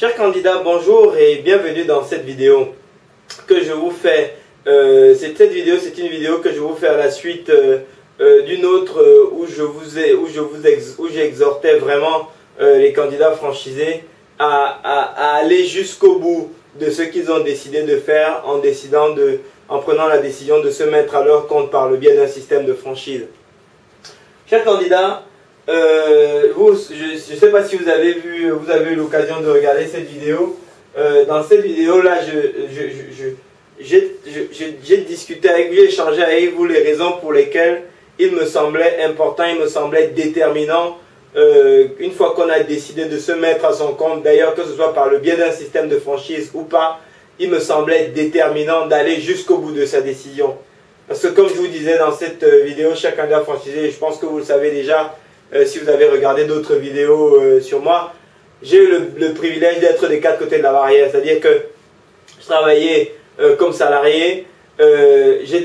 Chers candidats, bonjour et bienvenue dans cette vidéo que je vous fais. Cette vidéo, c'est une vidéo que je vous fais à la suite d'une autre où j'exhortais vraiment les candidats franchisés à aller jusqu'au bout de ce qu'ils ont décidé de faire en prenant la décision de se mettre à leur compte par le biais d'un système de franchise. Chers candidats, je ne sais pas si vous avez eu l'occasion de regarder cette vidéo. Dans cette vidéo-là, j'ai discuté avec vous, j'ai échangé avec vous les raisons pour lesquelles il me semblait important, il me semblait déterminant, une fois qu'on a décidé de se mettre à son compte, d'ailleurs que ce soit par le biais d'un système de franchise ou pas, il me semblait déterminant d'aller jusqu'au bout de sa décision. Parce que comme je vous disais dans cette vidéo, chaque candidat franchisé, je pense que vous le savez déjà, si vous avez regardé d'autres vidéos sur moi, j'ai eu le privilège d'être des quatre côtés de la barrière. C'est-à-dire que je travaillais comme salarié, j'ai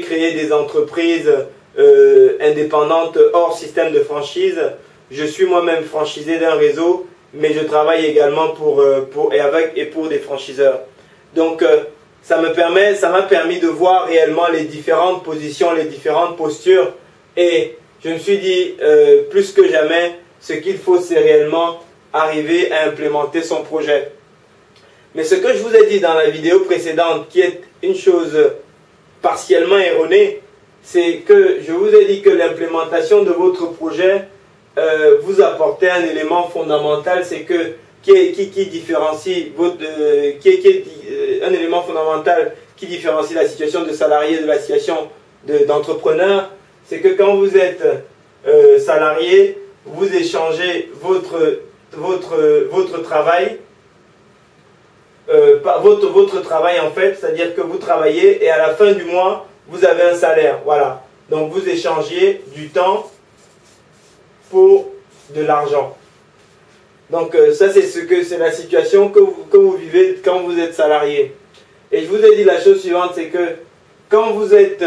créé des entreprises indépendantes hors système de franchise. Je suis moi-même franchisé d'un réseau, mais je travaille également pour des franchiseurs. Donc ça m'a permis de voir réellement les différentes positions, les différentes postures, et je me suis dit plus que jamais, ce qu'il faut, c'est réellement arriver à implémenter son projet. Mais ce que je vous ai dit dans la vidéo précédente, qui est une chose partiellement erronée, c'est que je vous ai dit que l'implémentation de votre projet vous apportait un élément fondamental, c'est que qui différencie un élément fondamental qui différencie la situation de salarié de la situation d'entrepreneur, c'est que quand vous êtes salarié, vous échangez votre travail, votre travail en fait, c'est-à-dire que vous travaillez et à la fin du mois, vous avez un salaire. Voilà. Donc vous échangez du temps pour de l'argent. Donc ça c'est la situation que vous vivez quand vous êtes salarié. Et je vous ai dit la chose suivante, c'est que quand vous êtes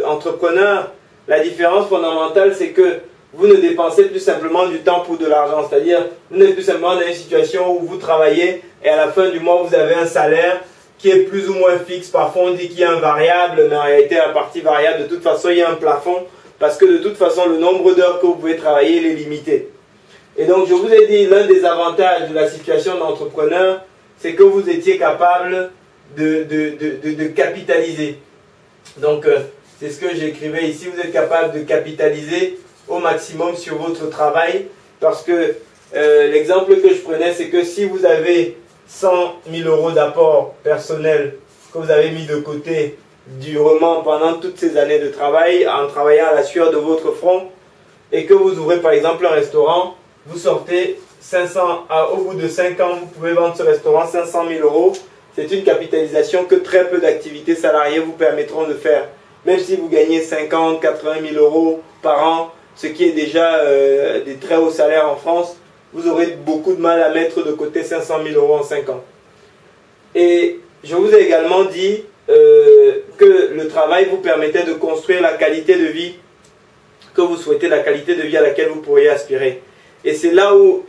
entrepreneur, la différence fondamentale, c'est que vous ne dépensez plus simplement du temps pour de l'argent. C'est-à-dire, vous n'êtes plus simplement dans une situation où vous travaillez et à la fin du mois, vous avez un salaire qui est plus ou moins fixe. Parfois, on dit qu'il y a un variable, mais en réalité, la partie variable, de toute façon, il y a un plafond parce que de toute façon, le nombre d'heures que vous pouvez travailler, il est limité. Et donc, je vous ai dit, l'un des avantages de la situation d'entrepreneur, c'est que vous étiez capable de capitaliser. Donc, c'est ce que j'écrivais ici, vous êtes capable de capitaliser au maximum sur votre travail, parce que l'exemple que je prenais, c'est que si vous avez 100 000 € d'apport personnel que vous avez mis de côté durement pendant toutes ces années de travail, en travaillant à la sueur de votre front, et que vous ouvrez par exemple un restaurant, vous sortez 500, au bout de 5 ans, vous pouvez vendre ce restaurant 500 000 €. C'est une capitalisation que très peu d'activités salariées vous permettront de faire. Même si vous gagnez 50, 80 000 € par an, ce qui est déjà des très hauts salaires en France, vous aurez beaucoup de mal à mettre de côté 500 000 € en 5 ans. Et je vous ai également dit que le travail vous permettait de construire la qualité de vie que vous souhaitez, la qualité de vie à laquelle vous pourriez aspirer. Et c'est là où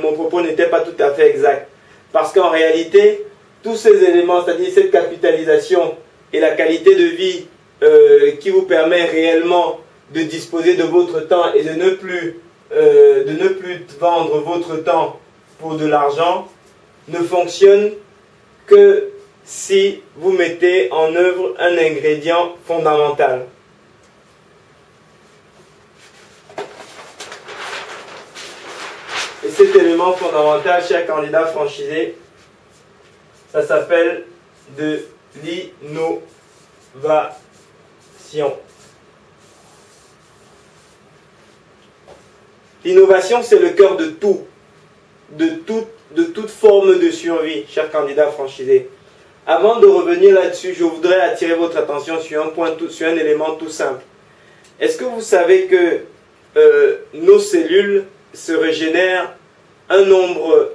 mon propos n'était pas tout à fait exact. Parce qu'en réalité, tous ces éléments, c'est-à-dire cette capitalisation et la qualité de vie qui vous permet réellement de disposer de votre temps et de ne plus vendre votre temps pour de l'argent, ne fonctionnent que si vous mettez en œuvre un ingrédient fondamental. Et cet élément fondamental, chers candidats franchisés, ça s'appelle de l'innovation. L'innovation, c'est le cœur de tout, de toute forme de survie, chers candidats franchisés. Avant de revenir là-dessus, je voudrais attirer votre attention sur un élément tout simple. Est-ce que vous savez que nos cellules se régénèrent un nombre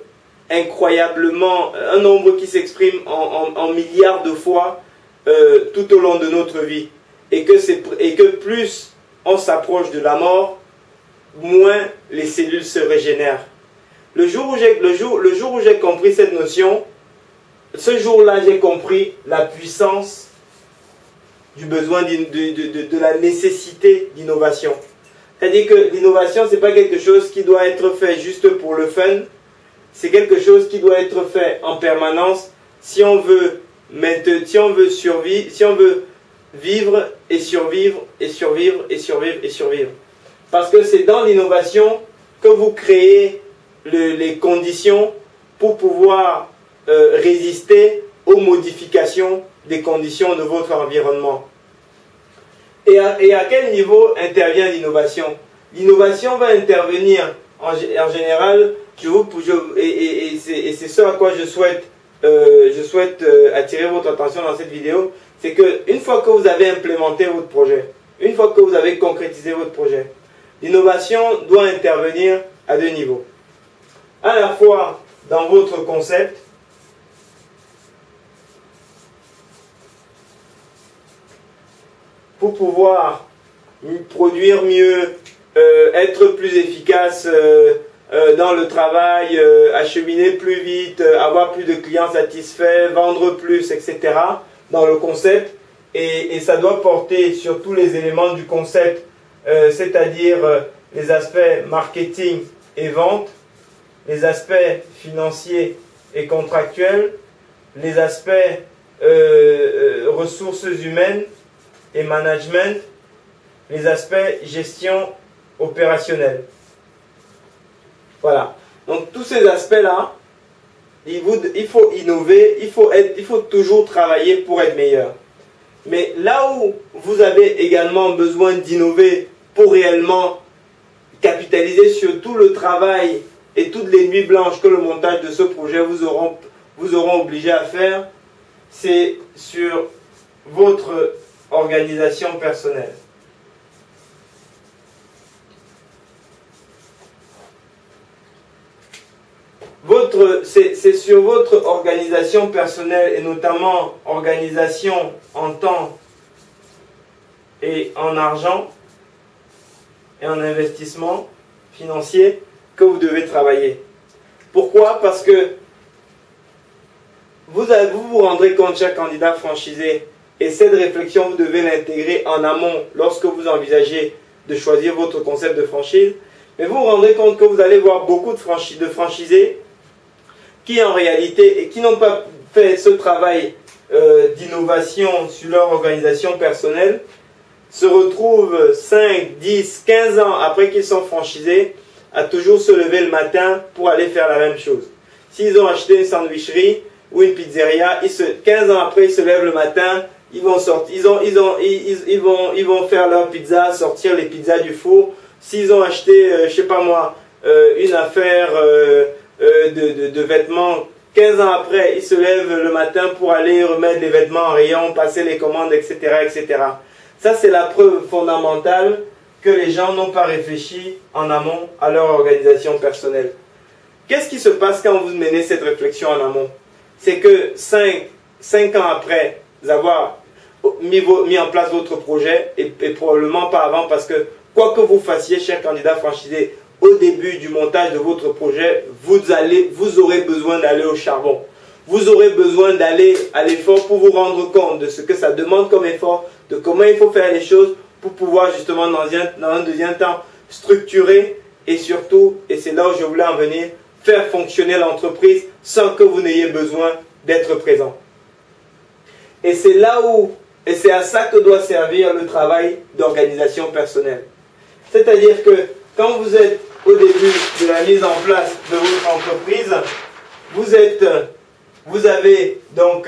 un nombre qui s'exprime en milliards de fois tout au long de notre vie, et que plus on s'approche de la mort, moins les cellules se régénèrent. Le jour où j'ai compris cette notion, ce jour-là, j'ai compris la puissance du besoin, de la nécessité d'innovation. C'est-à-dire que l'innovation, ce n'est pas quelque chose qui doit être fait juste pour le fun, c'est quelque chose qui doit être fait en permanence si on veut survivre, si on veut vivre et survivre et survivre et survivre et survivre. Parce que c'est dans l'innovation que vous créez les conditions pour pouvoir résister aux modifications des conditions de votre environnement. Et à quel niveau intervient l'innovation? L'innovation va intervenir en général, et c'est ce à quoi je souhaite attirer votre attention dans cette vidéo, c'est qu'une fois que vous avez implémenté votre projet, une fois que vous avez concrétisé votre projet, l'innovation doit intervenir à deux niveaux. À la fois dans votre concept, pour pouvoir produire mieux, être plus efficace dans le travail, acheminer plus vite, avoir plus de clients satisfaits, vendre plus, etc. dans le concept. Et ça doit porter sur tous les éléments du concept, c'est-à-dire les aspects marketing et vente, les aspects financiers et contractuels, les aspects ressources humaines et management, les aspects gestion opérationnelle. Voilà. Donc tous ces aspects-là, il faut innover, il faut toujours travailler pour être meilleur. Mais là où vous avez également besoin d'innover pour réellement capitaliser sur tout le travail et toutes les nuits blanches que le montage de ce projet vous auront obligé à faire, c'est sur votre organisation personnelle. C'est sur votre organisation personnelle et notamment organisation en temps et en argent et en investissement financier que vous devez travailler. Pourquoi? Parce que vous vous rendrez compte, cher candidat franchisé, et cette réflexion, vous devez l'intégrer en amont lorsque vous envisagez de choisir votre concept de franchise. Mais vous vous rendrez compte que vous allez voir beaucoup de franchisés qui en réalité, et qui n'ont pas fait ce travail d'innovation sur leur organisation personnelle, se retrouvent 5, 10, 15 ans après qu'ils sont franchisés à toujours se lever le matin pour aller faire la même chose. S'ils ont acheté une sandwicherie ou une pizzeria, 15 ans après, ils se lèvent le matin, ils vont faire leur pizza, sortir les pizzas du four. S'ils ont acheté, je sais pas moi, une affaire de vêtements, 15 ans après, ils se lèvent le matin pour aller remettre les vêtements en rayon, passer les commandes, etc., etc. Ça, c'est la preuve fondamentale que les gens n'ont pas réfléchi en amont à leur organisation personnelle. Qu'est-ce qui se passe quand vous menez cette réflexion en amont? C'est que 5 ans après avoir mis en place votre projet, et probablement pas avant, parce que quoi que vous fassiez, cher candidat franchisé, au début du montage de votre projet, vous aurez besoin d'aller au charbon. Vous aurez besoin d'aller à l'effort pour vous rendre compte de ce que ça demande comme effort, de comment il faut faire les choses pour pouvoir justement dans un deuxième temps structurer et surtout, et c'est là où je voulais en venir, faire fonctionner l'entreprise sans que vous n'ayez besoin d'être présent. Et c'est là où, et c'est à ça que doit servir le travail d'organisation personnelle. C'est-à-dire que quand vous êtes au début de la mise en place de votre entreprise, vous avez donc,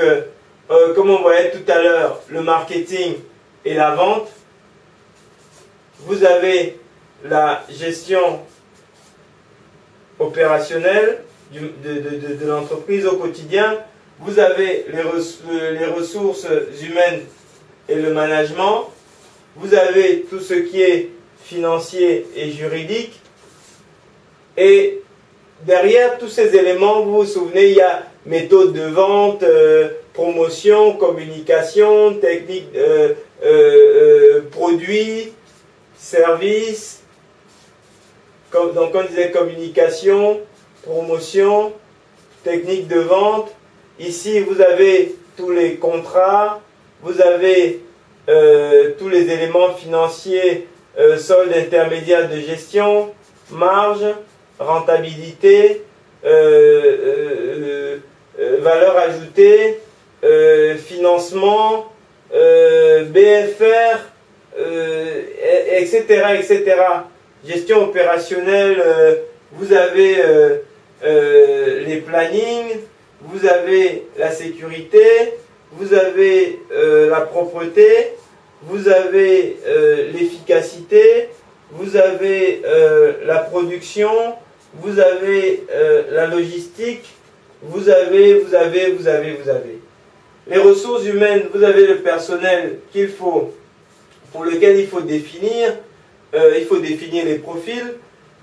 comme on voyait tout à l'heure, le marketing et la vente. Vous avez la gestion opérationnelle de l'entreprise au quotidien. Vous avez les ressources humaines et le management. Vous avez tout ce qui est financier et juridique. Et derrière tous ces éléments, vous vous souvenez, il y a méthode de vente, promotion, communication, technique, produits, service, donc on disait communication, promotion, technique de vente. Ici, vous avez tous les contrats, vous avez tous les éléments financiers, solde intermédiaire de gestion, marge, rentabilité, valeur ajoutée, financement, BFR, etc., etc. Gestion opérationnelle, vous avez les plannings, vous avez la sécurité, vous avez la propreté, vous avez l'efficacité, vous avez la production, vous avez la logistique, vous avez. Les ressources humaines, vous avez le personnel pour lequel il faut définir les profils,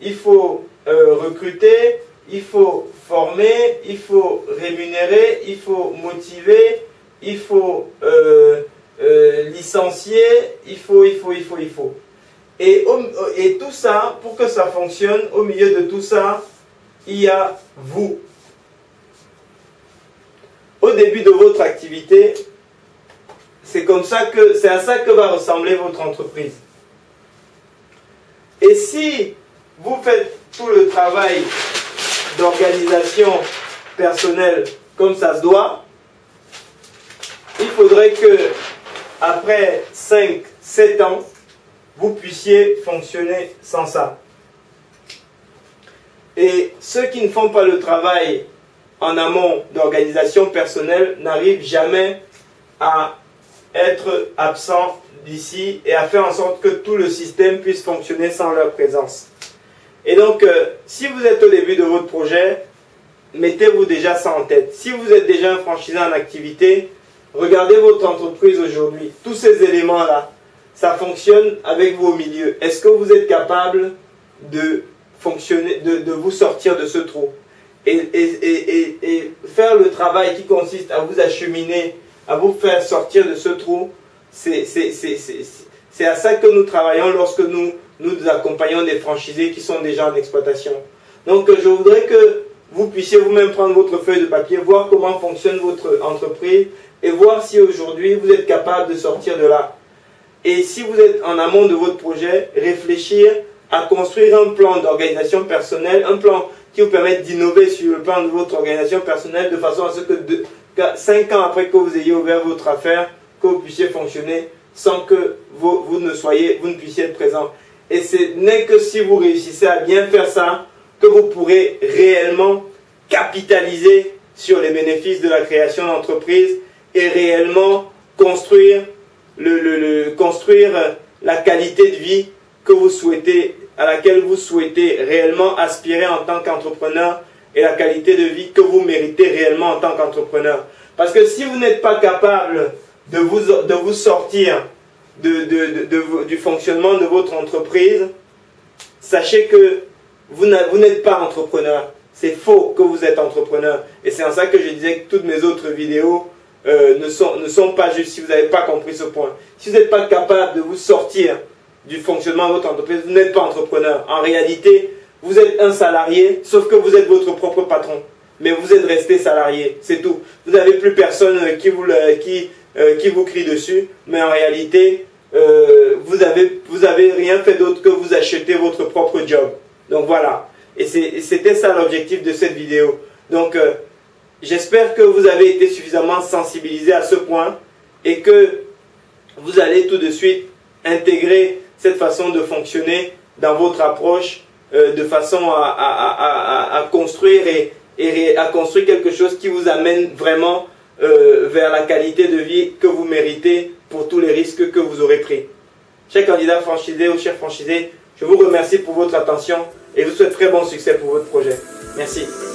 il faut recruter, il faut former, il faut rémunérer, il faut motiver, il faut licencier, il faut. Et tout ça, pour que ça fonctionne, au milieu de tout ça, il y a vous. Au début de votre activité, c'est à ça que va ressembler votre entreprise. Et si vous faites tout le travail d'organisation personnelle comme ça se doit, il faudrait que après 5-7 ans, vous puissiez fonctionner sans ça. Et ceux qui ne font pas le travail en amont d'organisation personnelle n'arrivent jamais à être absents d'ici et à faire en sorte que tout le système puisse fonctionner sans leur présence. Et donc, si vous êtes au début de votre projet, mettez-vous déjà ça en tête. Si vous êtes déjà un franchisé en activité, regardez votre entreprise aujourd'hui. Tous ces éléments-là, ça fonctionne avec vous au milieu. Est-ce que vous êtes capable de fonctionner, de vous sortir de ce trou et faire le travail qui consiste à vous acheminer, à vous faire sortir de ce trou, c'est à ça que nous travaillons lorsque nous accompagnons des franchisés qui sont déjà en exploitation. Donc je voudrais que vous puissiez vous-même prendre votre feuille de papier, voir comment fonctionne votre entreprise et voir si aujourd'hui vous êtes capable de sortir de là. Et si vous êtes en amont de votre projet, réfléchir à construire un plan d'organisation personnelle, un plan qui vous permette d'innover sur le plan de votre organisation personnelle de façon à ce que 5 ans après que vous ayez ouvert votre affaire, que vous puissiez fonctionner sans que vous ne puissiez être présent. Et ce n'est que si vous réussissez à bien faire ça que vous pourrez réellement capitaliser sur les bénéfices de la création d'entreprise et réellement construire la qualité de vie que vous souhaitez, à laquelle vous souhaitez réellement aspirer en tant qu'entrepreneur et la qualité de vie que vous méritez réellement en tant qu'entrepreneur. Parce que si vous n'êtes pas capable de vous sortir du fonctionnement de votre entreprise, sachez que vous n'êtes pas entrepreneur. C'est faux que vous êtes entrepreneur. Et c'est en ça que je disais que toutes mes autres vidéos ne sont pas justes si vous n'avez pas compris ce point. Si vous n'êtes pas capable de vous sortir du fonctionnement de votre entreprise, vous n'êtes pas entrepreneur. En réalité, vous êtes un salarié, sauf que vous êtes votre propre patron. Mais vous êtes resté salarié, c'est tout. Vous n'avez plus personne qui vous crie dessus, mais en réalité, vous avez rien fait d'autre que vous acheter votre propre job. Donc voilà. Et c'était ça l'objectif de cette vidéo. Donc, j'espère que vous avez été suffisamment sensibilisé à ce point et que vous allez tout de suite intégrer cette façon de fonctionner dans votre approche de façon à construire et à construire quelque chose qui vous amène vraiment vers la qualité de vie que vous méritez pour tous les risques que vous aurez pris. Chers candidats franchisés ou chers franchisés, je vous remercie pour votre attention et je vous souhaite très bon succès pour votre projet. Merci.